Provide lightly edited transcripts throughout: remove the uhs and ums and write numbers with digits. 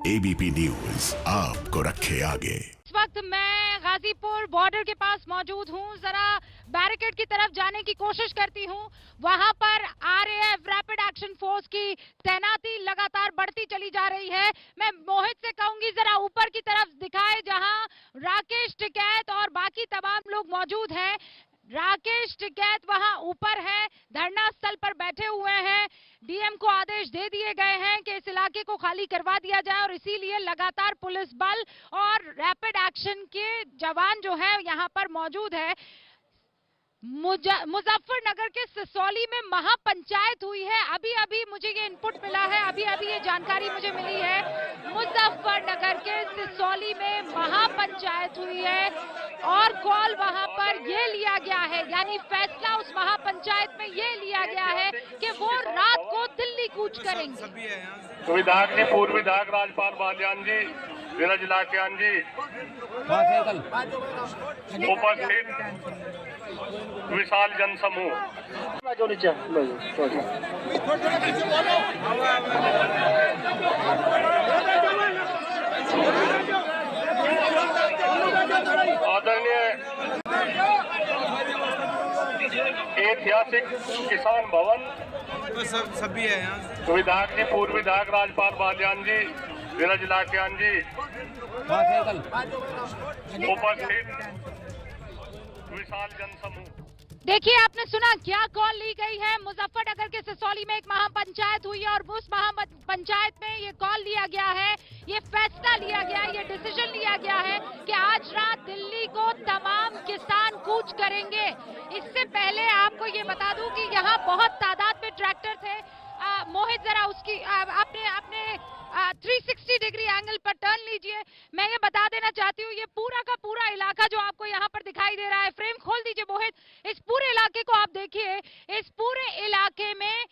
ABP news आपको रखे आगे। इस वक्त मैं गाजीपुर बॉर्डर के पास मौजूद हूँ। जरा बैरिकेड की तरफ जाने की कोशिश करती हूँ। वहाँ पर आरएएफ रैपिड एक्शन फोर्स की तैनाती लगातार बढ़ती चली जा रही है। मैं मोहित से कहूंगी जरा ऊपर की तरफ दिखाए जहाँ राकेश टिकैत और बाकी तमाम लोग मौजूद हैं। राकेश टिकैत वहां ऊपर है, धरना स्थल पर बैठे हुए हैं। डीएम को आदेश दे दिए गए हैं कि इस इलाके को खाली करवा दिया जाए और इसीलिए लगातार पुलिस बल और रैपिड एक्शन के जवान जो है यहां पर मौजूद है। मुजफ्फरनगर के सिसौली में महापंचायत हुई है। अभी अभी मुझे ये इनपुट मिला है, अभी अभी ये जानकारी मुझे मिली है। मुजफ्फरनगर के सिसौली में महापंचायत हुई है और कॉल वहां पर ये लिया गया है, यानी फैसला उस महापंचायत में ये लिया गया है कि वो रात को दिल्ली कूच करेंगे। विधायक जी, पूर्व विधायक राजपाल बालियान जी, जिला जिला के जी उपस्थित विशाल जनसमूह। आदरणीय ऐतिहासिक किसान भवन सभी है यहाँ। विधायक जी, पूर्व विधायक राजपाल बालियान जी, जिला जिला के जी उपस्थित विशाल जनसमूह। देखिए, आपने सुना क्या कॉल ली गई है। मुजफ्फरनगर के सिसौली में एक महापंचायत हुई है और उस महापंचायत में ये कॉल लिया गया है, ये फैसला लिया गया है, ये डिसीजन लिया गया है कि आज रात दिल्ली को तमाम किसान कूच करेंगे। इससे पहले आपको ये बता दूं कि यहाँ बहुत तादाद में ट्रैक्टर थे। मोहित जरा उसकी अपने 360 डिग्री एंगल पर टर्न लीजिए। मैं ये बता देना चाहती हूँ, ये पूरा का पूरा इलाका जो आपको यहाँ पर दिखाई दे रहा है, फ्रेम खोल दीजिए मोहित। इस पूरे इलाके को आप देखिए, इस पूरे इलाके में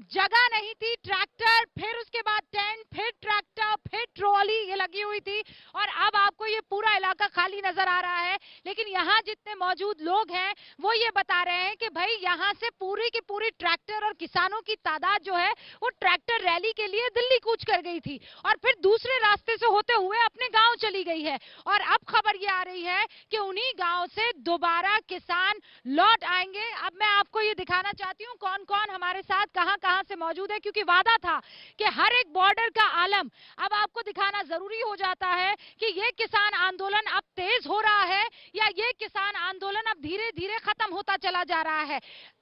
जगह नहीं थी। ट्रैक्टर, फिर उसके बाद टेंट, फिर ट्रैक्टर, फिर ट्रॉली ये लगी हुई थी और अब आपको ये पूरा इलाका खाली नजर आ रहा है। लेकिन यहाँ जितने मौजूद लोग हैं वो ये बता रहे हैं कि भाई यहाँ से पूरी की पूरी ट्रैक्टर और किसानों की तादाद जो है वो ट्रैक्टर रैली के लिए दिल्ली कूच कर गई थी और फिर दूसरे रास्ते से होते हुए अपने गांव चली गई है। और अब खबर ये आ रही है कि उन्हीं गांव से दोबारा किसान लौट आएंगे। अब मैं आपको ये दिखाना चाहती हूँ कौन कौन हमारे साथ कहां से मौजूद है, क्योंकि वादा था कि हर एक बॉर्डर का आलम अब आपको दिखाना जरूरी हो जाता है कि ये किसान आंदोलन अब तेज हो रहा है या ये किसान आंदोलन अब धीरे धीरे खत्म होता चला जा रहा है।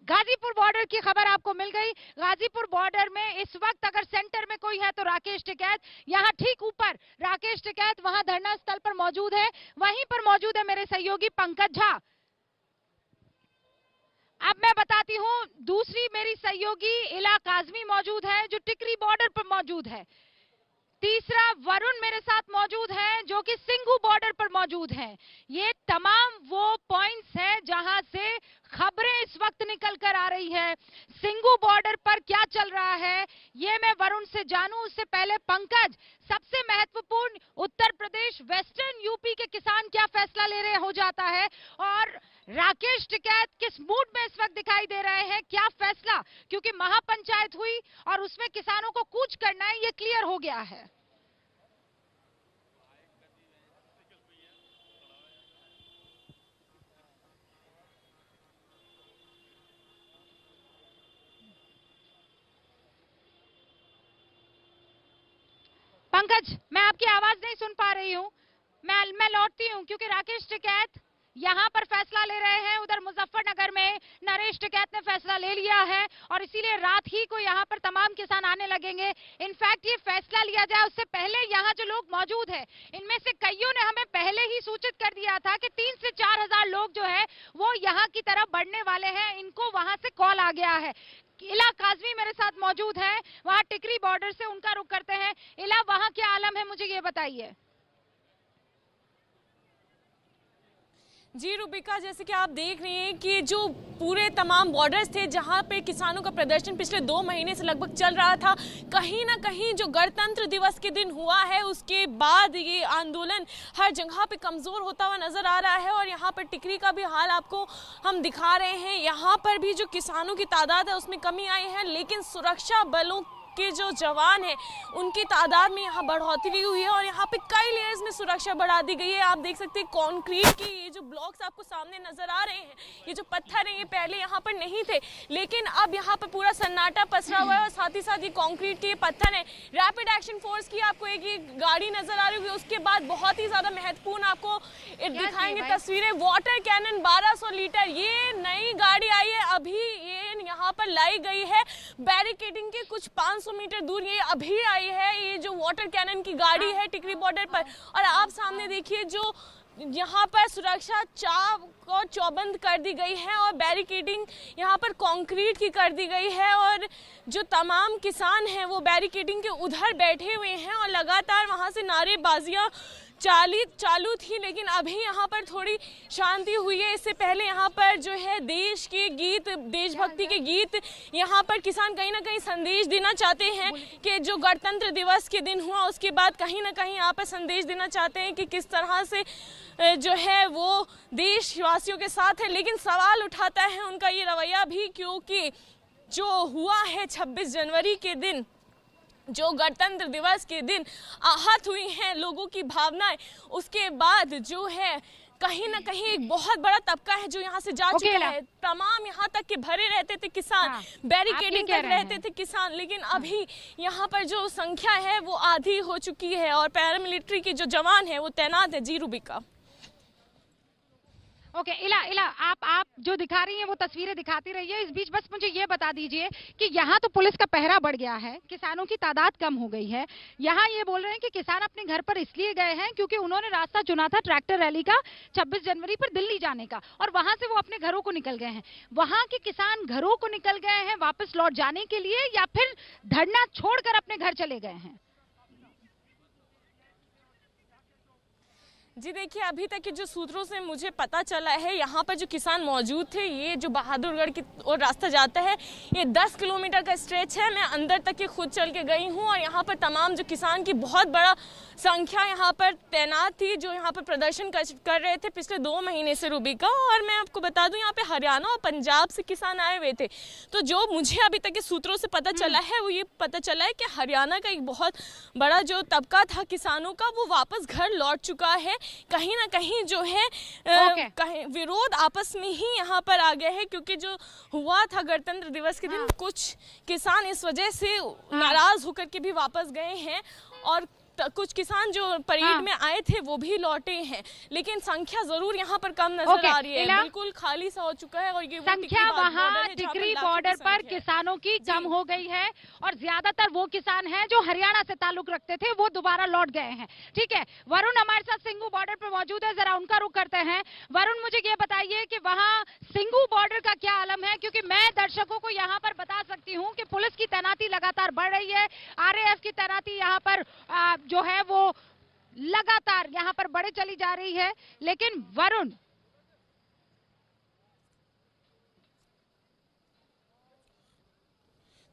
गाजीपुर बॉर्डर की खबर आपको मिल गई। गाजीपुर बॉर्डर में इस वक्त अगर सेंटर में कोई है तो राकेश टिकैत, यहाँ ठीक ऊपर राकेश टिकैत वहां धरना स्थल पर मौजूद है। वहीं पर मौजूद है मेरे सहयोगी पंकज झा। अब मैं बताती हूँ, दूसरी मेरी सहयोगी इला काजमी मौजूद है जो टिकरी बॉर्डर पर मौजूद है। तीसरा वरुण मेरे साथ मौजूद है जो कि सिंघू बॉर्डर पर मौजूद हैं। ये तमाम वो पॉइंट्स हैं जहां से खबरें इस वक्त निकल कर आ रही है। सिंघू बॉर्डर पर क्या चल रहा है ये मैं वरुण से जानूं, उससे पहले पंकज, सबसे महत्वपूर्ण उत्तर प्रदेश वेस्टर्न यूपी के किसान क्या फैसला ले रहे हो जाता है और राकेश टिकैत किस मूड में इस वक्त दिखाई दे रहे हैं, क्या फैसला, क्योंकि महापंचायत हुई और उसमें किसानों को कूच करना है ये क्लियर हो गया है। पंकज, मैं आपकी आवाज नहीं सुन पा रही हूँ। मैं लौटती हूँ क्योंकि राकेश टिकैत यहाँ पर फैसला ले रहे हैं। उधर मुजफ्फरनगर में नरेश टिकैत ने फैसला ले लिया है और इसीलिए रात ही को यहाँ पर तमाम किसान आने लगेंगे। इनफैक्ट ये फैसला लिया जाए उससे पहले यहाँ जो लोग मौजूद हैं इनमें से कईयों ने हमें पहले ही सूचित कर दिया था कि 3 से 4 हजार लोग जो है वो यहाँ की तरफ बढ़ने वाले हैं। इनको वहां से कॉल आ गया है। इला काजमी मेरे साथ मौजूद है, वहाँ टिकरी बॉर्डर से, उनका रुख करते हैं। इला, वहाँ क्या आलम है मुझे ये बताइए। जी रूबिका, जैसे कि आप देख रहे हैं कि जो पूरे तमाम बॉर्डर्स थे जहां पे किसानों का प्रदर्शन पिछले 2 महीने से लगभग चल रहा था, कहीं ना कहीं जो गणतंत्र दिवस के दिन हुआ है उसके बाद ये आंदोलन हर जगह पे कमज़ोर होता हुआ नज़र आ रहा है। और यहाँ पर टिकरी का भी हाल आपको हम दिखा रहे हैं। यहाँ पर भी जो किसानों की तादाद है उसमें कमी आई है, लेकिन सुरक्षा बलों के जो जवान हैं उनकी तादाद में यहाँ बढ़ोतरी हुई है और यहाँ पे कई लेयर्स में सुरक्षा बढ़ा दी गई है। आप देख सकते हैं कंक्रीट की ये जो ब्लॉक्स आपको सामने नजर आ रहे हैं, ये जो पत्थर हैं ये पहले यहाँ पर नहीं थे, लेकिन अब यहाँ पर पूरा सन्नाटा पसरा हुआ है और साथ ही साथ ये कंक्रीट के पत्थर हैं। रैपिड एक्शन फोर्स की आपको एक ये गाड़ी नजर आ रही होगी, उसके बाद बहुत ही ज्यादा महत्वपूर्ण आपको दिखाएंगे तस्वीरें। वाटर कैनन 1200 लीटर, ये नई गाड़ी आई है, अभी ये यहाँ पर लाई गई है बैरिकेडिंग के कुछ 500 मीटर दूर, ये अभी आई है ये जो वाटर कैनन की गाड़ी है टिकरी बॉर्डर पर। और आप सामने देखिए जो यहाँ पर सुरक्षा चाक और चौबंद कर दी गई है और बैरिकेडिंग यहाँ पर कंक्रीट की कर दी गई है और जो तमाम किसान हैं वो बैरिकेडिंग के उधर बैठे हुए हैं और लगातार वहाँ से नारेबाजियाँ चालू थी, लेकिन अभी यहाँ पर थोड़ी शांति हुई है। इससे पहले यहाँ पर जो है देश के गीत, देशभक्ति के गीत, यहाँ पर किसान कहीं ना कहीं संदेश देना चाहते हैं कि जो गणतंत्र दिवस के दिन हुआ उसके बाद कहीं ना कहीं यहाँ पर संदेश देना चाहते हैं कि किस तरह से जो है वो देशवासियों के साथ है। लेकिन सवाल उठाता है उनका ये रवैया भी, क्योंकि जो हुआ है 26 जनवरी के दिन, जो गणतंत्र दिवस के दिन आहत हुई हैं लोगों की भावनाएं, उसके बाद जो है कहीं ना कहीं एक बहुत बड़ा तबका है जो यहाँ से जा चुका है। तमाम यहाँ तक के भरे रहते थे किसान, बैरिकेडिंग कर रहते थे किसान, लेकिन अभी यहाँ पर जो संख्या है वो आधी हो चुकी है और पैरामिलिट्री के जो जवान है वो तैनात है। जी रूबिका। ओके, इला आप जो दिखा रही हैं वो तस्वीरें दिखाती रहिए। इस बीच बस मुझे ये बता दीजिए कि यहाँ तो पुलिस का पहरा बढ़ गया है, किसानों की तादाद कम हो गई है। यहाँ ये बोल रहे हैं कि किसान अपने घर पर इसलिए गए हैं क्योंकि उन्होंने रास्ता चुना था ट्रैक्टर रैली का 26 जनवरी पर दिल्ली जाने का, और वहां से वो अपने घरों को निकल गए हैं। वहां के किसान घरों को निकल गए हैं वापस लौट जाने के लिए, या फिर धरना छोड़कर अपने घर चले गए हैं? जी देखिए, अभी तक के जो सूत्रों से मुझे पता चला है, यहाँ पर जो किसान मौजूद थे, ये जो बहादुरगढ़ की ओर रास्ता जाता है ये 10 किलोमीटर का स्ट्रेच है। मैं अंदर तक के खुद चल के गई हूँ और यहाँ पर तमाम जो किसान की बहुत बड़ा संख्या यहाँ पर तैनात थी जो यहाँ पर प्रदर्शन कर रहे थे पिछले 2 महीने से रूबिका। और मैं आपको बता दूं यहाँ पे हरियाणा और पंजाब से किसान आए हुए थे। तो जो मुझे अभी तक के सूत्रों से पता चला है वो ये पता चला है कि हरियाणा का एक बहुत बड़ा जो तबका था किसानों का वो वापस घर लौट चुका है। कहीं ना कहीं जो है विरोध आपस में ही यहाँ पर आ गया है, क्योंकि जो हुआ था गणतंत्र दिवस के दिन कुछ किसान इस वजह से नाराज होकर के भी वापस गए हैं और कुछ किसान जो परेड में आए थे वो भी लौटे हैं, लेकिन संख्या जरूर यहाँ पर कम नजर आ रही है। बिल्कुल खाली सा हो चुका है और ये संख्या वहाँ टिकरी बॉर्डर पर किसानों की कम हो गई है और ज्यादातर वो किसान हैं जो हरियाणा से ताल्लुक रखते थे वो दोबारा लौट गए हैं। ठीक है, वरुण हमारे साथ सिंगू बॉर्डर पर मौजूद है, जरा उनका रुख करते हैं। वरुण, मुझे ये बताइए कि वहाँ सिंगू बॉर्डर का क्या आलम है, क्योंकि मैं दर्शकों को यहाँ पर बता सकती हूँ कि पुलिस की तैनाती लगातार बढ़ रही है, RAF की तैनाती यहाँ पर जो है वो लगातार यहाँ पर बढ़े चली जा रही है। लेकिन वरुण,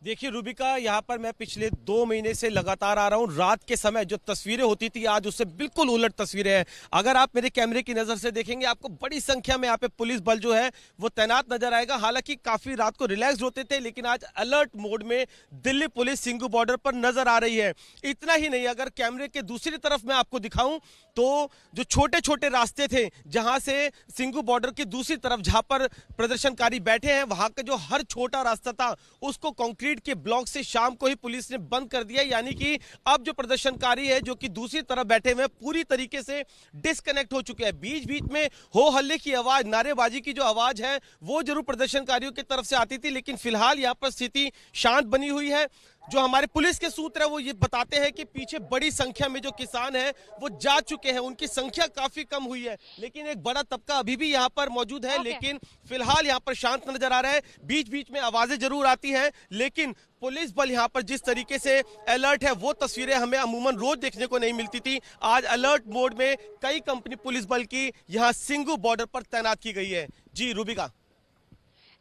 देखिए रूबिका, यहाँ पर मैं पिछले 2 महीने से लगातार आ रहा हूँ। रात के समय जो तस्वीरें होती थी आज उससे बिल्कुल उलट तस्वीरें हैं। अगर आप मेरे कैमरे की नज़र से देखेंगे आपको बड़ी संख्या में यहाँ पे पुलिस बल जो है वो तैनात नजर आएगा। हालांकि काफ़ी रात को रिलैक्स होते थे, लेकिन आज अलर्ट मोड में दिल्ली पुलिस सिंगू बॉर्डर पर नजर आ रही है। इतना ही नहीं, अगर कैमरे के दूसरी तरफ मैं आपको दिखाऊं तो जो छोटे छोटे रास्ते थे जहां से सिंगू बॉर्डर की दूसरी तरफ जहां पर प्रदर्शनकारी बैठे हैं, वहां का जो हर छोटा रास्ता था उसको कंक्रीट के ब्लॉक से शाम को ही पुलिस ने बंद कर दिया। यानी कि अब जो प्रदर्शनकारी है जो कि दूसरी तरफ बैठे हुए पूरी तरीके से डिस्कनेक्ट हो चुके हैं। बीच बीच में हो हल्ले की आवाज, नारेबाजी की जो आवाज है वो जरूर प्रदर्शनकारियों की तरफ से आती थी, लेकिन फिलहाल यहाँ पर स्थिति शांत बनी हुई है। जो हमारे पुलिस के सूत्र है वो ये बताते हैं कि पीछे बड़ी संख्या में जो किसान हैं वो जा चुके हैं, उनकी संख्या काफी कम हुई है, लेकिन एक बड़ा तबका अभी भी यहाँ पर मौजूद है। लेकिन फिलहाल यहाँ पर शांत नजर आ रहा है। बीच बीच में आवाजें जरूर आती हैं, लेकिन पुलिस बल यहाँ पर जिस तरीके से अलर्ट है वो तस्वीरें हमें अमूमन रोज देखने को नहीं मिलती थी। आज अलर्ट मोड में कई कंपनी पुलिस बल की यहाँ सिंगू बॉर्डर पर तैनात की गई है। जी रूबिका।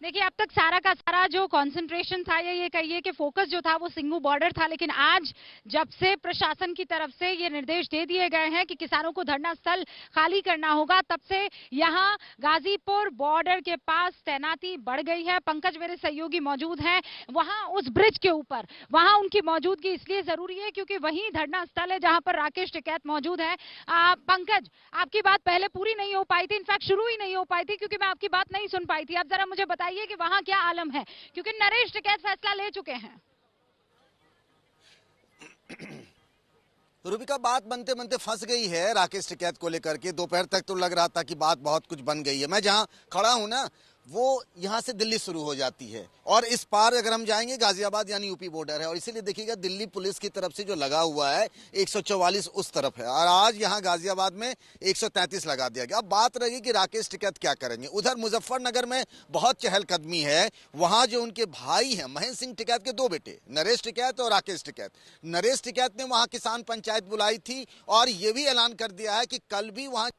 देखिए, अब तक सारा का सारा जो कंसंट्रेशन था, या ये कहिए कि फोकस जो था वो सिंगू बॉर्डर था, लेकिन आज जब से प्रशासन की तरफ से ये निर्देश दे दिए गए हैं कि किसानों को धरना स्थल खाली करना होगा, तब से यहाँ गाजीपुर बॉर्डर के पास तैनाती बढ़ गई है। पंकज मेरे सहयोगी मौजूद हैं वहां उस ब्रिज के ऊपर, वहां उनकी मौजूदगी इसलिए जरूरी है क्योंकि वही धरना स्थल है जहां पर राकेश टिकैत मौजूद है। पंकज, आपकी बात पहले पूरी नहीं हो पाई थी, इनफैक्ट शुरू ही नहीं हो पाई थी क्योंकि मैं आपकी बात नहीं सुन पाई थी। आप जरा मुझे बताइए कि वहां क्या आलम है, क्योंकि नरेश टिकैत फैसला ले चुके हैं। रूबिका, बात बनते बनते फंस गई है राकेश टिकैत को लेकर के। दोपहर तक तो लग रहा था कि बात बहुत कुछ बन गई है। मैं जहां खड़ा हूं ना, वो यहाँ से दिल्ली शुरू हो जाती है और इस पार अगर हम जाएंगे गाजियाबाद यानी यूपी बॉर्डर है। और इसीलिए देखिएगा दिल्ली पुलिस की तरफ से जो लगा हुआ है 144 उस तरफ है और आज यहाँ गाजियाबाद में 133 लगा दिया गया। अब बात रही कि राकेश टिकैत क्या करेंगे। उधर मुजफ्फरनगर में बहुत चहलकदमी है। वहां जो उनके भाई हैं महेंद्र सिंह टिकैत के दो बेटे, नरेश टिकैत और राकेश टिकैत, नरेश टिकैत ने वहां किसान पंचायत बुलाई थी और ये भी ऐलान कर दिया है कि कल भी वहां।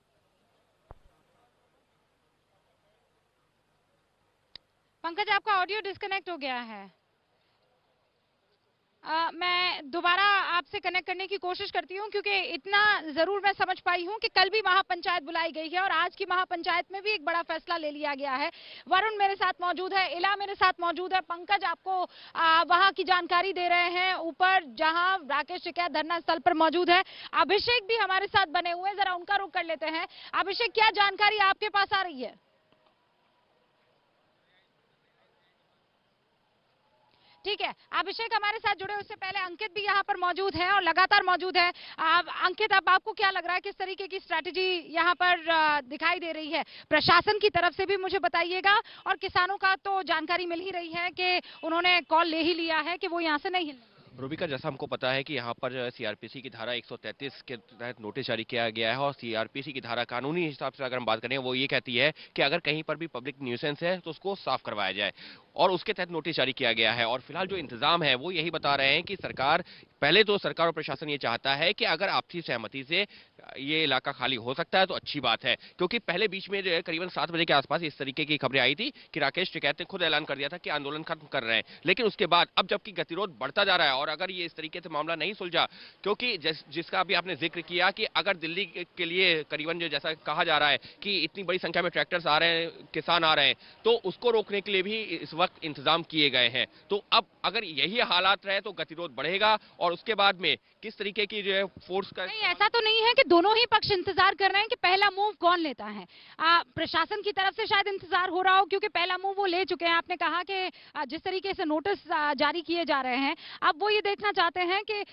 पंकज, आपका ऑडियो डिस्कनेक्ट हो गया है। मैं दोबारा आपसे कनेक्ट करने की कोशिश करती हूँ क्योंकि इतना जरूर मैं समझ पाई हूँ कि कल भी महापंचायत बुलाई गई है और आज की महापंचायत में भी एक बड़ा फैसला ले लिया गया है। वरुण मेरे साथ मौजूद है, इला मेरे साथ मौजूद है। पंकज आपको वहां की जानकारी दे रहे हैं ऊपर जहां राकेश टिकैत धरना स्थल पर मौजूद है। अभिषेक भी हमारे साथ बने हुए हैं, जरा उनका रुख कर लेते हैं। अभिषेक, क्या जानकारी आपके पास आ रही है? ठीक है, अभिषेक हमारे साथ जुड़े। उससे पहले अंकित भी यहाँ पर मौजूद है और लगातार मौजूद है। अंकित, अब आपको क्या लग रहा है, किस तरीके की स्ट्रैटेजी यहाँ पर दिखाई दे रही है? प्रशासन की तरफ से भी मुझे बताइएगा और किसानों का तो जानकारी मिल ही रही है कि उन्होंने कॉल ले ही लिया है कि वो यहाँ से नहीं हिलने। रूबिका, जैसा हमको पता है कि यहाँ पर सीआरपीसी की धारा 133 के तहत नोटिस जारी किया गया है और सीआरपीसी की धारा कानूनी हिसाब से अगर हम बात करें वो ये कहती है कि अगर कहीं पर भी पब्लिक न्यूसेंस है तो उसको साफ करवाया जाए और उसके तहत नोटिस जारी किया गया है। और फिलहाल जो इंतजाम है वो यही बता रहे हैं कि सरकार, पहले तो सरकार और प्रशासन ये चाहता है कि अगर आपसी सहमति से ये इलाका खाली हो सकता है तो अच्छी बात है, क्योंकि पहले बीच में करीबन 7 बजे के आसपास इस तरीके की खबरें आई थी कि राकेश टिकैत ने खुद ऐलान कर दिया था कि आंदोलन खत्म कर रहे हैं। लेकिन उसके बाद अब जबकि गतिरोध बढ़ता जा रहा है और अगर ये इस तरीके से मामला नहीं सुलझा, क्योंकि जिसका अभी आपने जिक्र किया कि अगर दिल्ली के लिए करीबन जो जैसा कहा जा रहा है कि इतनी बड़ी संख्या में ट्रैक्टर्स आ रहे हैं, किसान आ रहे हैं, तो उसको रोकने के लिए भी इस वक्त इंतजाम किए गए हैं। तो अब अगर यही हालात रहे तो गतिरोध बढ़ेगा और उसके बाद में किस तरीके की जो है फोर्स का। नहीं, ऐसा तो नहीं है कि दोनों ही पक्ष इंतजार कर रहे हैं कि पहला मूव कौन लेता है। प्रशासन की तरफ से शायद इंतजार हो रहा हो क्योंकि पहला मूव वो ले चुके हैं। आपने कहा कि जिस तरीके से नोटिस जारी किए जा रहे हैं, अब वो ये देखना चाहते हैं कि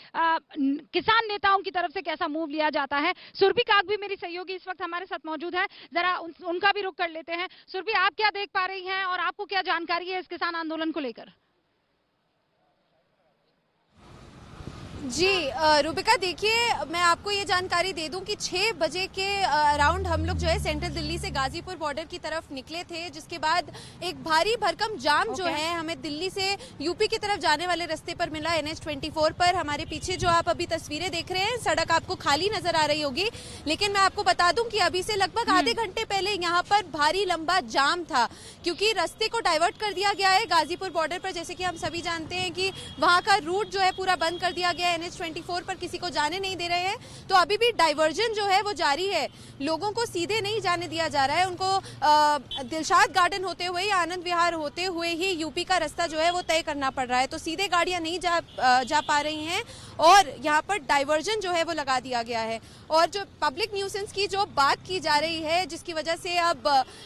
किसान नेताओं की तरफ से कैसा मूव लिया जाता है। सुरभि काग भी मेरी सहयोगी इस वक्त हमारे साथ मौजूद है, जरा उनका भी रुख कर लेते हैं। सुरभि, आप क्या देख पा रही हैं और आपको क्या जानकारी है इस किसान आंदोलन को लेकर? जी रूबिका, देखिए मैं आपको ये जानकारी दे दूं कि 6 बजे के अराउंड हम लोग जो है सेंट्रल दिल्ली से गाजीपुर बॉर्डर की तरफ निकले थे, जिसके बाद एक भारी भरकम जाम जो है हमें दिल्ली से यूपी की तरफ जाने वाले रास्ते पर मिला। NH24 पर हमारे पीछे जो आप अभी तस्वीरें देख रहे हैं, सड़क आपको खाली नजर आ रही होगी, लेकिन मैं आपको बता दूं कि अभी से लगभग आधे घंटे पहले यहाँ पर भारी लंबा जाम था क्योंकि रास्ते को डाइवर्ट कर दिया गया है गाजीपुर बॉर्डर पर। जैसे कि हम सभी जानते हैं कि वहाँ का रूट जो है पूरा बंद कर दिया गया है, NH24 पर किसी को जाने नहीं दे रहे हैं। तो अभी भी डाइवर्जन जो है वो जारी है, लोगों को सीधे नहीं जाने दिया जा रहा है। उनको दिलशाद गार्डन होते हुए या आनंद विहार होते हुए ही यूपी का रास्ता जो है वो तय करना पड़ रहा है। तो सीधे गाड़ियां नहीं जा पा रही हैं और यहाँ पर डाइवर्जन जो है वो लगा दिया गया है। और जो पब्लिक न्यूसेंस की जो बात की जा रही है, जिसकी वजह से अब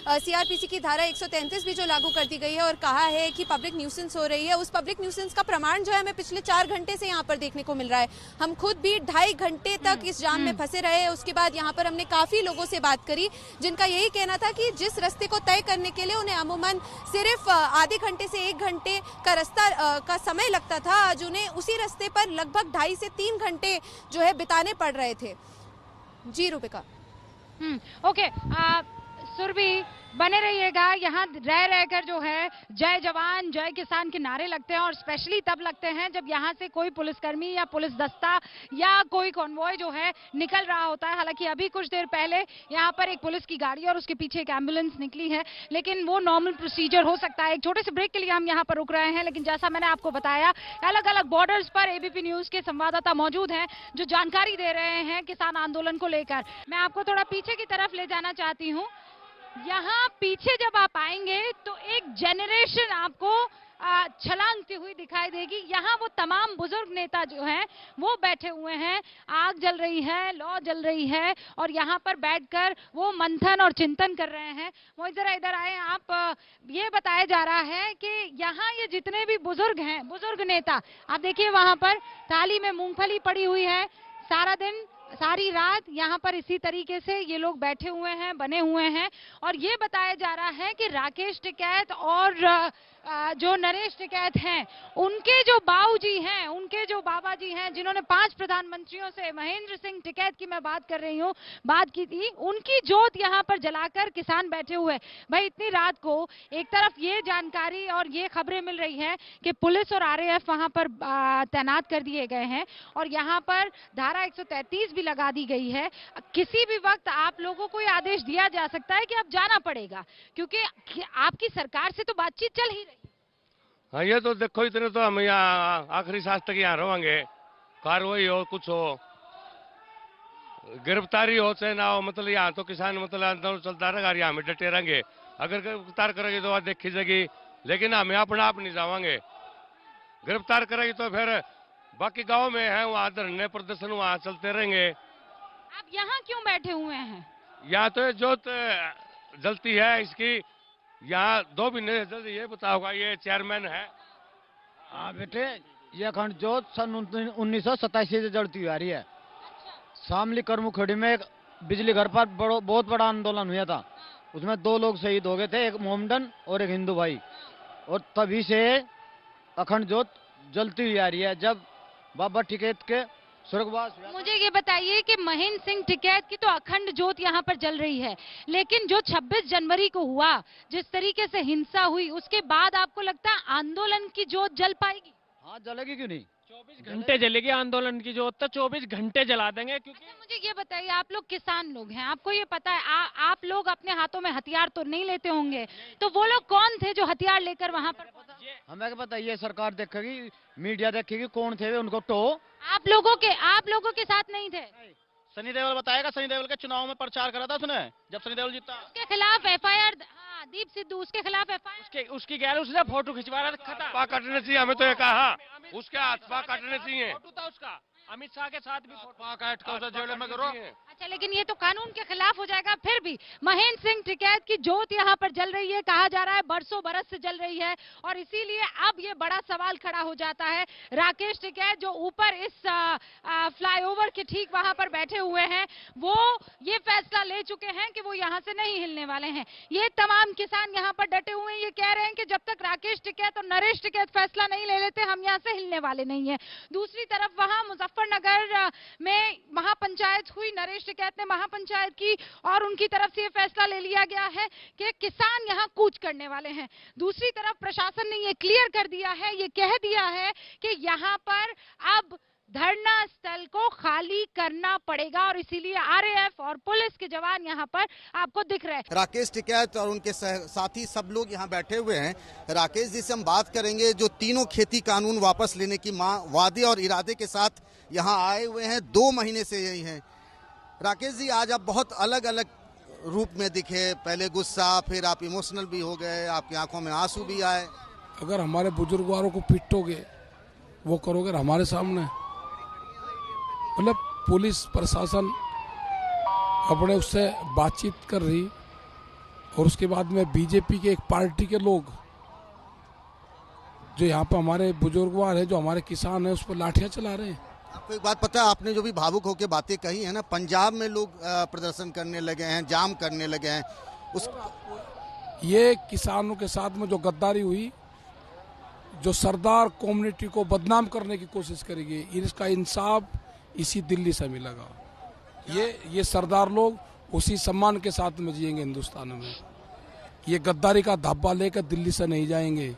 सीआरपीसी की धारा 133 भी जो लागू कर दी गई है और कहा है कि पब्लिक न्यूसेंस हो रही है, उस पब्लिक न्यूसेंस का प्रमाण जो है हमें पिछले 4 घंटे से यहाँ पर देखने को मिल रहा है। हम खुद भी 2.5 घंटे तक इस जाम में फंसे रहे। उसके बाद यहाँ पर हमने काफी लोगों से बात करी जिनका यही कहना था कि जिस रास्ते को तय करने के लिए उन्हें अमूमन सिर्फ आधे घंटे से 1 घंटे का रास्ता का समय लगता था, आज उन्हें उसी रास्ते पर लगभग 2.5 से 3 घंटे जो है बिताने पड़ रहे थे। जी रूबिका। ओके, सुरभि बने रहिएगा। यहाँ रह रहकर जो है जय जवान जय किसान के नारे लगते हैं और स्पेशली तब लगते हैं जब यहाँ से कोई पुलिसकर्मी या पुलिस दस्ता या कोई कॉन्वॉय जो है निकल रहा होता है। हालांकि अभी कुछ देर पहले यहाँ पर एक पुलिस की गाड़ी और उसके पीछे एक एम्बुलेंस निकली है, लेकिन वो नॉर्मल प्रोसीजर हो सकता है। एक छोटे से ब्रेक के लिए हम यहाँ पर रुक रहे हैं, लेकिन जैसा मैंने आपको बताया अलग अलग बॉर्डर्स पर एबीपी न्यूज के संवाददाता मौजूद हैं जो जानकारी दे रहे हैं किसान आंदोलन को लेकर। मैं आपको थोड़ा पीछे की तरफ ले जाना चाहती हूँ। यहाँ पीछे जब आप आएंगे तो एक जेनरेशन आपको छलांगती हुई दिखाई देगी। यहाँ वो तमाम बुजुर्ग नेता जो हैं वो बैठे हुए हैं, आग जल रही है, लौ जल रही है और यहाँ पर बैठकर वो मंथन और चिंतन कर रहे हैं। वो जरा इधर आए आप। ये बताया जा रहा है कि यहाँ ये जितने भी बुजुर्ग हैं, बुजुर्ग नेता, आप देखिए वहाँ पर थाली में मूंगफली पड़ी हुई है। सारा दिन सारी रात यहाँ पर इसी तरीके से ये लोग बैठे हुए हैं, बने हुए हैं और ये बताया जा रहा है कि राकेश टिकैत और जो नरेश टिकैत हैं, उनके जो बाऊजी हैं, उनके जो बाबा जी हैं, जिन्होंने 5 प्रधानमंत्रियों से, महेंद्र सिंह टिकैत की मैं बात कर रही हूँ, बात की थी, उनकी जोत यहाँ पर जलाकर किसान बैठे हुए। भाई इतनी रात को एक तरफ ये जानकारी और ये खबरें मिल रही है कि पुलिस और आरएएफ वहां पर तैनात कर दिए गए हैं और यहाँ पर धारा 133 भी लगा दी गई है। किसी भी वक्त आप लोगों को ये आदेश दिया जा सकता है कि अब जाना पड़ेगा, क्योंकि आपकी सरकार से तो बातचीत चल ही रही। हाँ, ये तो देखो इतने तो हम यहाँ आखिरी सांस तक यहाँ रहेंगे। कार्रवाई हो, कुछ हो, गिरफ्तारी हो चाहे ना हो, मतलब यहाँ तो किसान मतलब आंदोलन चलता रहेगा, यहाँ में डटे रहेंगे। अगर गिरफ्तार करेगी तो देखी जाएगी, लेकिन हमें अपना आप नहीं जावांगे। गिरफ्तार करेगी तो फिर बाकी गांव में है वहाँ धरने प्रदर्शन वहाँ चलते रहेंगे। आप यहाँ क्यों बैठे हुए हैं? यहाँ तो जोत जलती है इसकी, यहाँ 2 महीने जल्दी। ये बताओगा, ये चेयरमैन है। हाँ बेटे, ये अखंड जोत सन 1987 से जलती हुई आ रही है। शामली करमुखड़ी में एक बिजली घर पर बहुत बड़ा आंदोलन हुआ था, उसमें 2 लोग शहीद हो गए थे, एक मोमडन और एक हिंदू भाई, और तभी से अखंड जोत जलती हुई आ रही है। जब बाबा टिकैत के स्वर्गवास, मुझे ये बताइए कि महेंद्र सिंह टिकैत की तो अखंड जोत यहाँ पर जल रही है, लेकिन जो 26 जनवरी को हुआ, जिस तरीके से हिंसा हुई, उसके बाद आपको लगता है आंदोलन की जोत जल पाएगी? हाँ, जलेगी क्यों नहीं। 24 घंटे जलेगी आंदोलन की जोत, तो 24 घंटे जला देंगे। क्योंकि मुझे ये बताइए, आप लोग किसान लोग हैं, आपको ये पता है, आप लोग अपने हाथों में हथियार तो नहीं लेते होंगे, तो वो लोग कौन थे जो हथियार लेकर वहाँ पर? हमें क्या पता, ये सरकार देखेगी, मीडिया देखेगी कौन थे उनको टो। आप लोगों के साथ नहीं थे? सनी देओल बताएगा, सनी देओल के चुनाव में प्रचार करा था उसने, जब सनी देओल जीता। उसके खिलाफ एफआईआर, दीप सिद्धू, उसके खिलाफ एफआईआर, उसकी गैर उसने फोटो खिंचवा रखा था। हाथ काटने चाहिए, हमें तो ये कहा, उसके हाथ पा काटने चाहिए। फोटो था उसका, अमित शाह के साथ भी जेल में करो। अच्छा, लेकिन ये तो कानून के खिलाफ हो जाएगा। फिर भी महेंद्र सिंह टिकैत की जोत यहाँ पर जल रही है, कहा जा रहा है बरसों बरस से जल रही है, और इसीलिए अब ये बड़ा सवाल खड़ा हो जाता है। राकेश टिकैत जो ऊपर इस फ्लाईओवर के ठीक वहां पर बैठे हुए हैं, वो ये फैसला ले चुके हैं कि वो यहाँ से नहीं हिलने वाले हैं। ये तमाम किसान यहाँ पर डटे हुए हैं, ये कह रहे हैं कि जब तक राकेश टिकैत और नरेश टिकैत फैसला नहीं ले लेते, हम यहाँ से हिलने वाले नहीं है। दूसरी तरफ वहां मुजफ्फरनगर में महापंचायत हुई, नरेश टिकैत ने महापंचायत की और उनकी तरफ से ये फैसला ले लिया गया है कि किसान यहाँ कूच करने वाले हैं। दूसरी तरफ प्रशासन ने ये क्लियर कर दिया है, ये कह दिया है कि यहाँ पर अब धरना स्थल को खाली करना पड़ेगा, और इसीलिए आरएएफ और पुलिस के जवान यहाँ पर आपको दिख रहे हैं। राकेश टिकैत और उनके साथी सब लोग यहाँ बैठे हुए हैं। राकेश जी से हम बात करेंगे, जो तीनों खेती कानून वापस लेने की वादे और इरादे के साथ यहाँ आए हुए हैं, 2 महीने से यही हैं। राकेश जी, आज आप बहुत अलग अलग रूप में दिखे, पहले गुस्सा, फिर आप इमोशनल भी हो गए, आपकी आंखों में आंसू भी आए। अगर हमारे बुजुर्गवारों को पीटोगे, वो करोगे हमारे सामने, मतलब पुलिस प्रशासन अपने उससे बातचीत कर रही, और उसके बाद में बीजेपी के एक पार्टी के लोग जो यहाँ पर हमारे बुजुर्गवार है, जो हमारे किसान है, उस पर लाठियां चला रहे हैं। आपको एक बात पता है, आपने जो भी भावुक होकर बातें कही है ना, पंजाब में लोग प्रदर्शन करने लगे हैं, जाम करने लगे हैं, ये किसानों के साथ में जो गद्दारी हुई, जो सरदार कम्युनिटी को बदनाम करने की कोशिश करेगी, इसका इंसाफ इसी दिल्ली से मिलेगा। ये सरदार लोग उसी सम्मान के साथ में जिएंगे हिंदुस्तान में। ये गद्दारी का धब्बा लेकर दिल्ली से नहीं जाएंगे।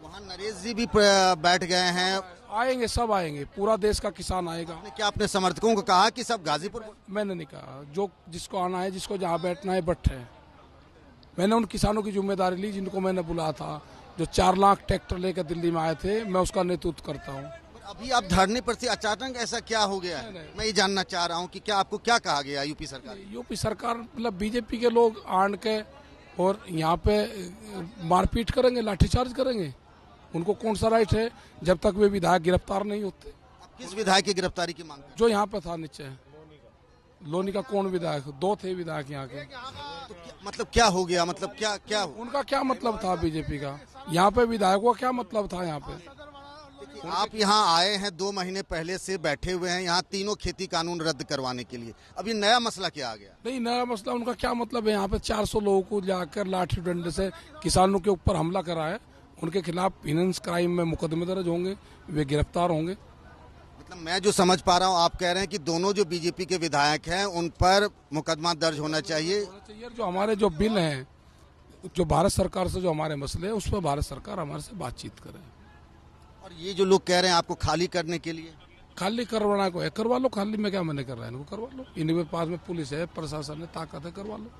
वहाँ नरेश जी भी बैठ गए हैं। आएंगे, सब आएंगे, पूरा देश का किसान आएगा। क्या अपने समर्थकों को कहा कि सब गाजीपुर? मैंने नहीं कहा, जो जिसको आना है, जिसको जहाँ बैठना है बैठे। मैंने उन किसानों की जिम्मेदारी ली जिनको मैंने बुलाया था, जो 4 लाख ट्रैक्टर लेकर दिल्ली में आए थे। मैं उसका नेतृत्व करता हूँ। अभी आप धरने पर से, अचानक ऐसा क्या हो गया है? मैं ये जानना चाह रहा हूँ कि क्या आपको क्या कहा गया यूपी सरकार? यूपी सरकार मतलब बीजेपी के लोग आन के और यहाँ पे मारपीट करेंगे, लाठीचार्ज करेंगे। उनको कौन सा राइट है जब तक वे विधायक गिरफ्तार नहीं होते? किस विधायक की गिरफ्तारी की मांग? जो यहाँ पे था नीचे, लोनी का कौन विधायक? 2 थे विधायक यहाँ के। तो मतलब क्या हो गया? मतलब क्या उनका क्या मतलब था बीजेपी का? यहाँ पे विधायकों का क्या मतलब था? यहाँ पे आप यहाँ आए हैं 2 महीने पहले से बैठे हुए हैं यहाँ तीनों खेती कानून रद्द करवाने के लिए। अभी नया मसला क्या आ गया? नहीं, नया मसला उनका क्या मतलब है? यहाँ पे 400 लोगों को जाकर लाठी डंडे से किसानों के ऊपर हमला करा है। उनके खिलाफ फाइनेंस क्राइम में मुकदमे दर्ज होंगे, वे गिरफ्तार होंगे। मतलब मैं जो समझ पा रहा हूँ, आप कह रहे हैं कि दोनों जो बीजेपी के विधायक हैं उन पर मुकदमा दर्ज होना चाहिए। जो हमारे जो बिल हैं, जो भारत सरकार से जो हमारे मसले हैं, उस पर भारत सरकार हमारे से बातचीत करे। और ये जो लोग कह रहे हैं आपको खाली करने के लिए, खाली करवाना को है, करवा लो। खाली में क्या मना कर रहा है? इनको करवा लो। इनके पास में पुलिस है, प्रशासन है, ताकत है, करवा लो।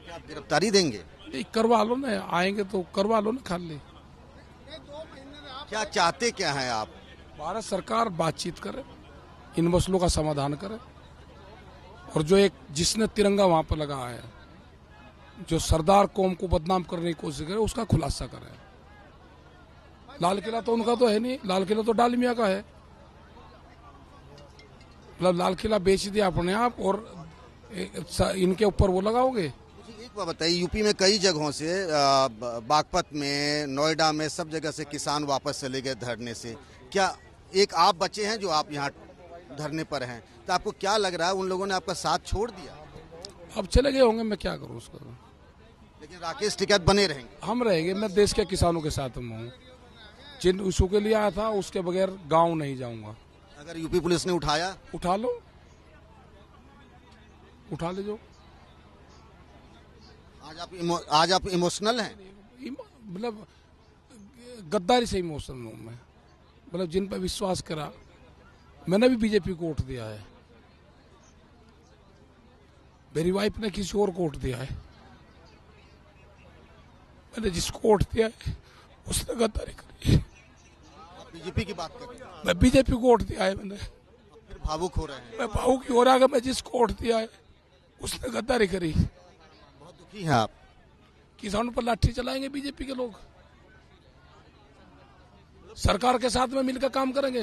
क्या आप गिरफ्तारी देंगे? नहीं, करवा लो ना, आएंगे तो करवा लो ना खाली। क्या चाहते क्या हैं आप? भारत सरकार बातचीत करे, इन मसलों का समाधान करे। और जो एक जिसने तिरंगा वहां पर लगाया है, जो सरदार कौम को बदनाम करने की कोशिश करे, उसका खुलासा करे। लाल किला तो उनका तो है नहीं, लाल किला तो डालमिया का है। मतलब लाल किला बेच दिया अपने आप और इनके ऊपर वो लगाओगे। एक बात बताइए, यूपी में कई जगहों से, बागपत में, नोएडा में, सब जगह से किसान वापस चले गए धरने से। क्या एक आप बचे हैं जो आप यहाँ धरने पर हैं, तो आपको क्या लग रहा है उन लोगों ने आपका साथ छोड़ दिया? अब चले गए होंगे, मैं क्या करूँ उसका। लेकिन राकेश टिकैत बने रहेंगे? हम रहेंगे। मैं देश के किसानों के साथ में हूँ। जिन इशू के लिए आया था उसके बगैर गांव नहीं जाऊंगा। अगर यूपी पुलिस ने उठाया? उठा लो, उठा ले जो। आज आप इमोशनल हैं? मतलब गद्दारी से इमोशनल हूँ मैं। मतलब जिन पर विश्वास करा, मैंने भी बीजेपी को वोट दिया है। मेरी वाइफ ने किसी और को वोट दिया है। मैंने जिसको वोट दिया है उसने गद्दारी करी। बीजेपी की बात कर रहे हैं? मैं बीजेपी को वोट दिया है। मैंने फिर भावुक हो रहे हैं? मैं भावुक हो रहा है। मैं जिसको वोट दिया है उसने गद्दारी करी। बहुत दुखी हैं आप? किसानों पर लाठी चलाएंगे बीजेपी के लोग। सरकार के साथ में मिलकर काम करेंगे।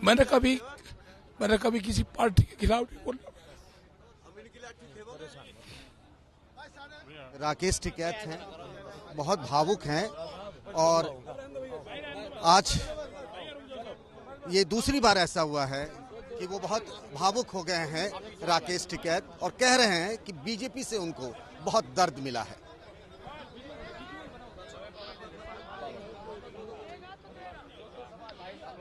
मैंने कभी किसी पार्टी के खिलाफ नहीं बोला। राकेश टिकैत हैं, बहुत भावुक हैं और आज ये दूसरी बार ऐसा हुआ है कि वो बहुत भावुक हो गए हैं राकेश टिकैत और कह रहे हैं कि बीजेपी से उनको बहुत दर्द मिला है।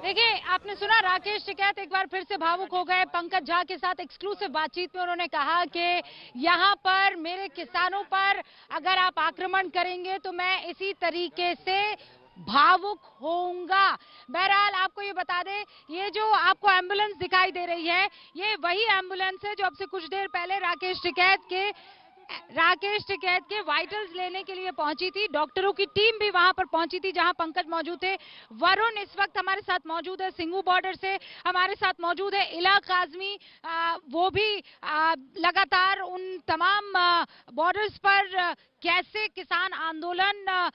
देखिए, आपने सुना राकेश टिकैत एक बार फिर से भावुक हो गए। पंकज झा के साथ एक्सक्लूसिव बातचीत में उन्होंने कहा कि यहाँ पर मेरे किसानों पर अगर आप आक्रमण करेंगे तो मैं इसी तरीके से भावुक होऊंगा। बहरहाल आपको ये बता दें, ये जो आपको एम्बुलेंस दिखाई दे रही है, ये वही एम्बुलेंस है जो अब से कुछ देर पहले राकेश टिकैत के वाइटल्स लेने के लिए पहुंची थी। डॉक्टरों की टीम भी वहां पर पहुंची थी जहां पंकज मौजूद थे। वरुण इस वक्त हमारे साथ मौजूद है, सिंगू बॉर्डर से हमारे साथ मौजूद है इला काजमी। वो भी लगातार उन तमाम बॉर्डर्स पर कैसे किसान आंदोलन,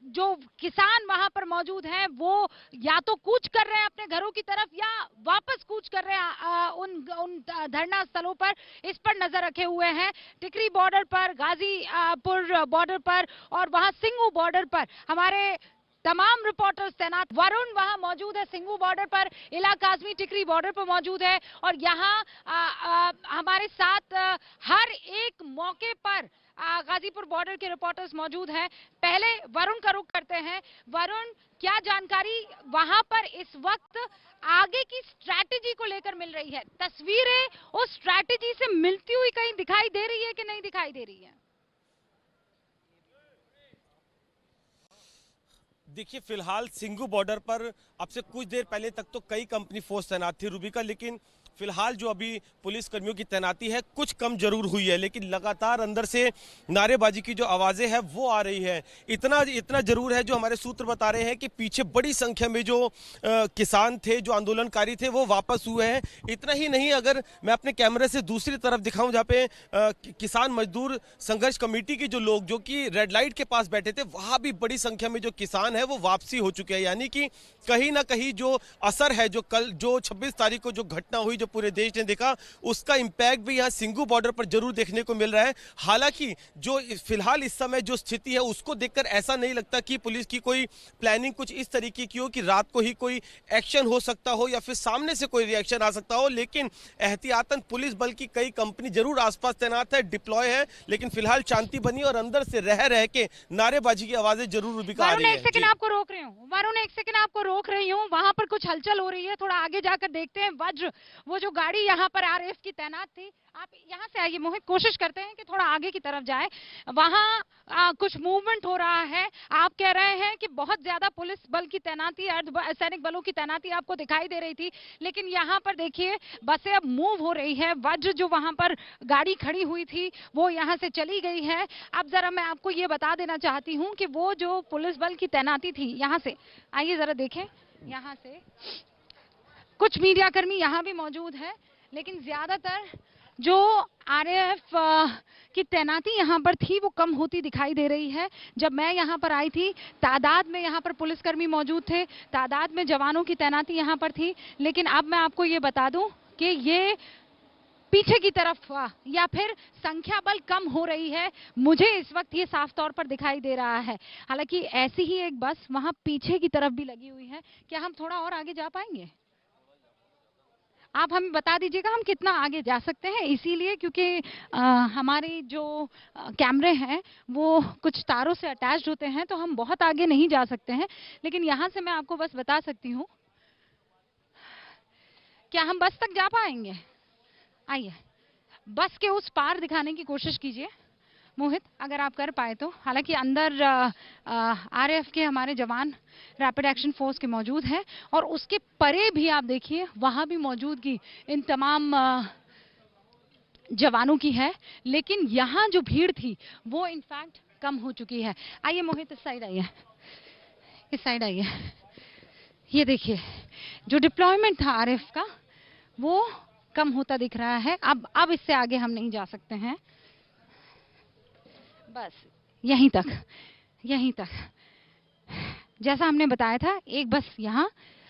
जो किसान वहां पर मौजूद हैं वो या तो कूच कर रहे हैं अपने घरों की तरफ या वापस कूच कर रहे हैं उन धरना स्थलों पर, इस पर नजर रखे हुए हैं। टिकरी बॉर्डर पर, गाजीपुर बॉर्डर पर और वहां सिंगू बॉर्डर पर हमारे तमाम रिपोर्टर्स तैनात। वरुण वहां मौजूद है सिंगू बॉर्डर पर, इला काजमी टिकरी बॉर्डर पर मौजूद है और यहाँ हमारे साथ हर एक मौके पर गाजीपुर बॉर्डर के रिपोर्टर्स मौजूद हैं। पहले वरुण का रुख करते हैं। वरुण, क्या जानकारी वहां पर इस वक्त आगे की स्ट्रैटेजी को लेकर मिल रही है? तस्वीरें उस स्ट्रैटेजी से मिलती हुई कहीं दिखाई दे रही है कि नहीं दिखाई दे रही है? देखिए, फिलहाल सिंघू बॉर्डर पर अब से कुछ देर पहले तक तो कई कंपनी फोर्स तैनात थी रूबिका, लेकिन फिलहाल जो अभी पुलिस कर्मियों की तैनाती है कुछ कम जरूर हुई है, लेकिन लगातार अंदर से नारेबाजी की जो आवाजें हैं वो आ रही है। इतना जरूर है, जो हमारे सूत्र बता रहे हैं कि पीछे बड़ी संख्या में जो किसान थे, जो आंदोलनकारी थे, वो वापस हुए हैं। इतना ही नहीं, अगर मैं अपने कैमरे से दूसरी तरफ दिखाऊं जहाँ पे किसान मजदूर संघर्ष कमेटी के जो लोग जो कि रेड लाइट के पास बैठे थे, वहां भी बड़ी संख्या में जो किसान है वो वापसी हो चुके हैं। यानी कि कहीं ना कहीं जो असर है, जो कल जो 26 तारीख को जो घटना हुई, जो पूरे देश ने देखा, उसका इंपैक्ट भी यहाँ सिंघू बॉर्डर पर जरूर देखने को मिल रहा है। हालांकि जो फिलहाल इस समय जो स्थिति है उसको देखकर ऐसा नहीं लगता कि पुलिस की कोई प्लानिंग कुछ इस तरीके की हो कि रात को ही कोई एक्शन हो सकता हो या फिर सामने से कोई रिएक्शन आ सकता हो। लेकिन एहतियातन पुलिस बल की कई कंपनी जरूर आसपास तैनात है, डिप्लॉय है, लेकिन फिलहाल शांति बनी और अंदर से रह के नारेबाजी की आवाजें जरूर रूबिका आ रही है। एक सेकंड आपको रोक रही हूँ, वरुण, एक सेकंड आपको रोक रही हूँ। वहां पर कुछ हलचल हो रही है, थोड़ा आगे जाकर देखते हैं। वज्र, वो जो गाड़ी यहाँ पर आरएएफ की तैनात थी, आप यहाँ से आइए मोहित, कोशिश करते हैं कि थोड़ा आगे की तरफ जाए। वहाँ कुछ मूवमेंट हो रहा है। आप कह रहे हैं कि बहुत ज्यादा पुलिस बल की तैनाती, अर्धसैनिक बलों की तैनाती आपको दिखाई दे रही थी, लेकिन यहाँ पर देखिए बसें अब मूव हो रही है। वज्र जो वहां पर गाड़ी खड़ी हुई थी वो यहाँ से चली गई है। अब जरा मैं आपको ये बता देना चाहती हूँ कि वो जो पुलिस बल की तैनाती थी, यहाँ से आइए जरा देखें, यहाँ से कुछ मीडिया कर्मी यहाँ भी मौजूद है, लेकिन ज्यादातर जो आरएएफ की तैनाती यहाँ पर थी वो कम होती दिखाई दे रही है। जब मैं यहाँ पर आई थी, तादाद में यहाँ पर पुलिसकर्मी मौजूद थे, तादाद में जवानों की तैनाती यहाँ पर थी, लेकिन अब मैं आपको ये बता दूं कि ये पीछे की तरफ या फिर संख्या बल कम हो रही है। मुझे इस वक्त ये साफ तौर पर दिखाई दे रहा है। हालांकि ऐसी ही एक बस वहां पीछे की तरफ भी लगी हुई है। क्या हम थोड़ा और आगे जा पाएंगे? आप हमें बता दीजिएगा हम कितना आगे जा सकते हैं, इसीलिए क्योंकि हमारी जो कैमरे हैं वो कुछ तारों से अटैच्ड होते हैं, तो हम बहुत आगे नहीं जा सकते हैं। लेकिन यहाँ से मैं आपको बस बता सकती हूँ, क्या हम बस तक जा पाएंगे? आइए बस के उस पार दिखाने की कोशिश कीजिए मोहित, अगर आप कर पाए तो। हालांकि अंदर आरएएफ के हमारे जवान रैपिड एक्शन फोर्स के मौजूद हैं, और उसके परे भी आप देखिए वहां भी मौजूदगी इन तमाम जवानों की है। लेकिन यहाँ जो भीड़ थी वो इनफैक्ट कम हो चुकी है। आइए मोहित, इस साइड आइए, इस साइड आइए। ये देखिए जो डिप्लॉयमेंट था आरएएफ का वो कम होता दिख रहा है। अब इससे आगे हम नहीं जा सकते हैं, बस यहीं तक, यहीं तक। जैसा हमने बताया था, एक बस यहाँ,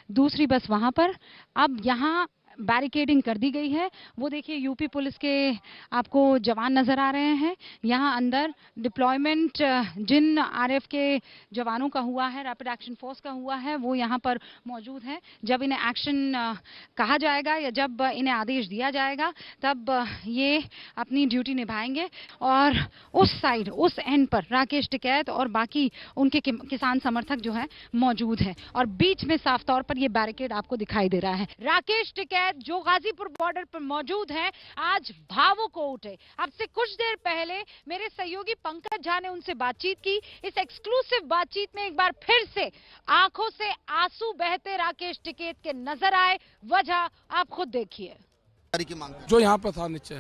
दूसरी बस वहां पर। अब यहाँ बैरिकेडिंग कर दी गई है। वो देखिए यूपी पुलिस के आपको जवान नजर आ रहे हैं। यहाँ अंदर डिप्लॉयमेंट जिन आरएएफ के जवानों का हुआ है, रैपिड एक्शन फोर्स का हुआ है, वो यहाँ पर मौजूद है। जब इन्हें एक्शन कहा जाएगा या जब इन्हें आदेश दिया जाएगा तब ये अपनी ड्यूटी निभाएंगे। और उस साइड, उस एंड पर राकेश टिकैत और बाकी उनके किसान समर्थक जो है मौजूद है, और बीच में साफ तौर पर ये बैरिकेड आपको दिखाई दे रहा है। राकेश टिकैत जो गाजीपुर बॉर्डर पर मौजूद है, आज भावुक हो उठे। अब से कुछ देर पहले मेरे सहयोगी पंकज झा ने उनसे बातचीत की। इस एक्सक्लूसिव बातचीत में एक बार फिर से आंखों से आंसू बहते राकेश टिकैत के नजर आए। वजह आप खुद देखिए। जो यहाँ पे था नीचे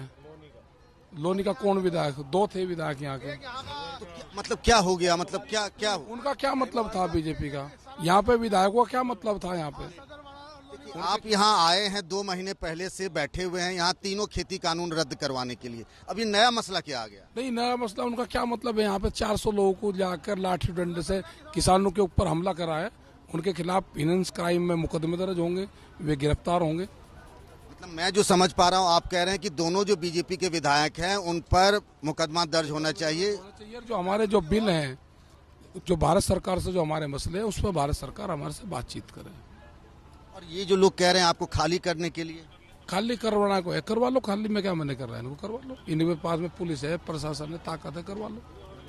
लोनी का कौन विधायक, दो थे विधायक यहाँ के, तो मतलब क्या हो गया, मतलब क्या उनका क्या मतलब था बीजेपी का? यहाँ पे विधायकों का क्या मतलब था? यहाँ पे आप यहाँ आए हैं, 2 महीने पहले से बैठे हुए हैं यहाँ तीनों खेती कानून रद्द करवाने के लिए। अभी नया मसला क्या आ गया? नहीं, नया मसला उनका क्या मतलब है? यहाँ पे 400 लोगों को जाकर लाठी डंडे से किसानों के ऊपर हमला करा है। उनके खिलाफ फाइनेंस क्राइम में मुकदमे दर्ज होंगे, वे गिरफ्तार होंगे। मतलब मैं जो समझ पा रहा हूँ, आप कह रहे हैं कि दोनों जो बीजेपी के विधायक हैं उन पर मुकदमा दर्ज होना चाहिए। जो हमारे जो बिल हैं, जो भारत सरकार से जो हमारे मसले हैं, उस पर भारत सरकार हमारे से बातचीत करे। और ये जो लोग कह रहे हैं आपको खाली करने के लिए, खाली करवाना को है, करवा लो खाली, में क्या मना कर रहा है, इनको करवा लो, इनके पास में पुलिस है, प्रशासन है, ताकत है, करवा लो।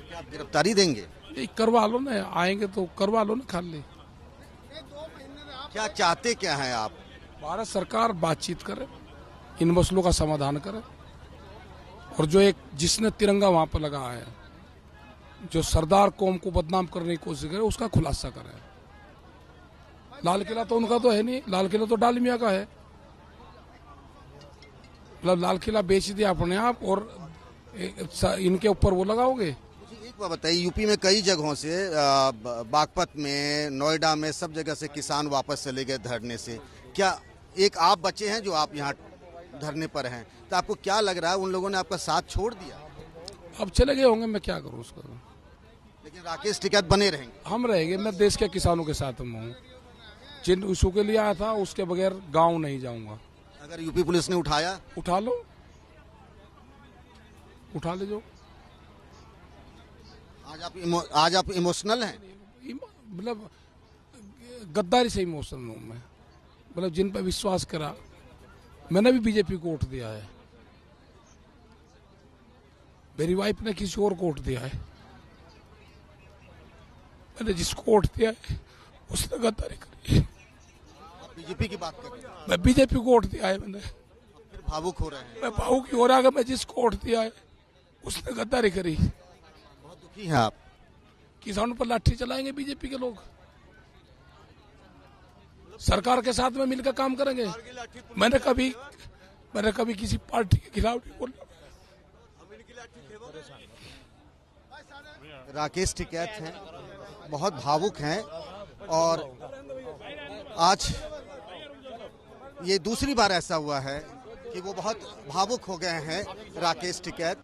क्या आप गिरफ्तारी देंगे? नहीं, करवा लो ना, आएंगे तो करवा लो ना खाली। क्या चाहते क्या हैं आप? भारत सरकार बातचीत करे, इन मसलों का समाधान करे, और जो एक जिसने तिरंगा वहां पर लगाया है, जो सरदार कौम को बदनाम करने की कोशिश करे, उसका खुलासा करे। लाल किला तो उनका तो है नहीं, लाल किला तो डालमिया का है, मतलब लाल किला बेच दिया अपने आप, और इनके ऊपर वो लगाओगे। एक बात बताइए, यूपी में कई जगहों से बागपत में, नोएडा में, सब जगह से किसान वापस चले गए धरने से। क्या एक आप बचे हैं जो आप यहाँ धरने पर हैं, तो आपको क्या लग रहा है, उन लोगों ने आपका साथ छोड़ दिया? अब चले गए होंगे, मैं क्या करूँ उसका। लेकिन राकेश टिकैत बने रहेंगे? हम रहेंगे, मैं देश के किसानों के साथ हूँ, जिन इशू के लिए आया था उसके बगैर गाँव नहीं जाऊँगा। अगर यूपी पुलिस ने उठाया? उठा लो, उठा ले जो। आज आप इमोशनल हैं? मतलब गद्दारी से इमोशनल हूँ मैं, मतलब जिन पर विश्वास करा। मैंने भी बीजेपी को वोट दिया है, मेरी वाइफ ने किसी और को वोट दिया है, मैंने जिसको वोट दिया है उसने गद्दारी करी है। बीजेपी की बात कर रहे हैं? मैं बीजेपी को वोट दिया है, मैंने। फिर भावुक हो रहे हैं? मैं भावुक ही हो रहा है, मैं जिसको वोट दिया है उसने गद्दारी करी। बहुत दुखी हैं आप? किसानों पर लाठी चलाएंगे बीजेपी के लोग, सरकार के साथ में मिलकर काम करेंगे। मैंने कभी किसी पार्टी के खिलाफ नहीं बोला। राकेश टिकैत हैं, बहुत भावुक हैं, और आज ये दूसरी बार ऐसा हुआ है कि वो बहुत भावुक हो गए हैं राकेश टिकैत।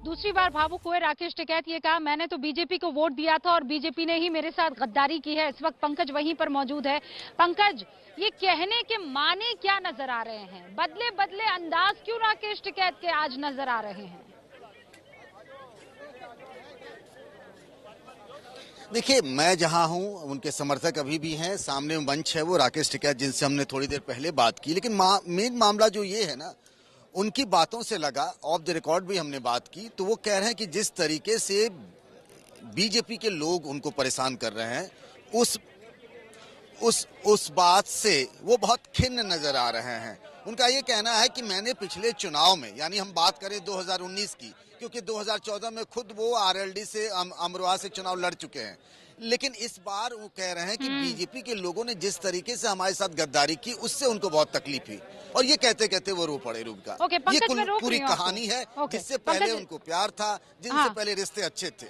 दूसरी बार भावुक हुए राकेश टिकैत। ये कहा, मैंने तो बीजेपी को वोट दिया था और बीजेपी ने ही मेरे साथ गद्दारी की है। इस वक्त पंकज वहीं पर मौजूद है। पंकज, ये कहने के माने क्या नजर आ रहे हैं? बदले बदले अंदाज क्यों राकेश टिकैत के आज नजर आ रहे हैं? देखिए, मैं जहां हूं, उनके समर्थक अभी भी हैं। सामने मंच है वो राकेश टिकैत, जिनसे हमने थोड़ी देर पहले बात की। लेकिन मेन मामला जो ये है ना, उनकी बातों से लगा, ऑफ द रिकॉर्ड भी हमने बात की, तो वो कह रहे हैं कि जिस तरीके से बीजेपी के लोग उनको परेशान कर रहे हैं, उस बात से वो बहुत खिन्न नजर आ रहे हैं। उनका ये कहना है कि मैंने पिछले चुनाव में, यानी हम बात करें 2019 की, क्योंकि 2014 में खुद वो आरएलडी से, अमरोहा से चुनाव लड़ चुके हैं, लेकिन इस बार वो कह रहे हैं कि बीजेपी के लोगों ने जिस तरीके से हमारे साथ गद्दारी की, उससे उनको बहुत तकलीफ हुई, और ये कहते कहते वो रो पड़े। रूप का ये पूरी कहानी है। जिससे पहले उनको प्यार था, जिनसे पहले रिश्ते अच्छे थे।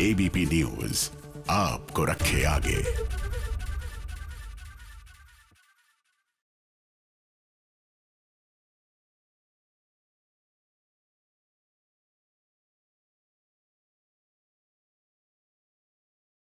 एबीपी न्यूज आपको रखे आगे।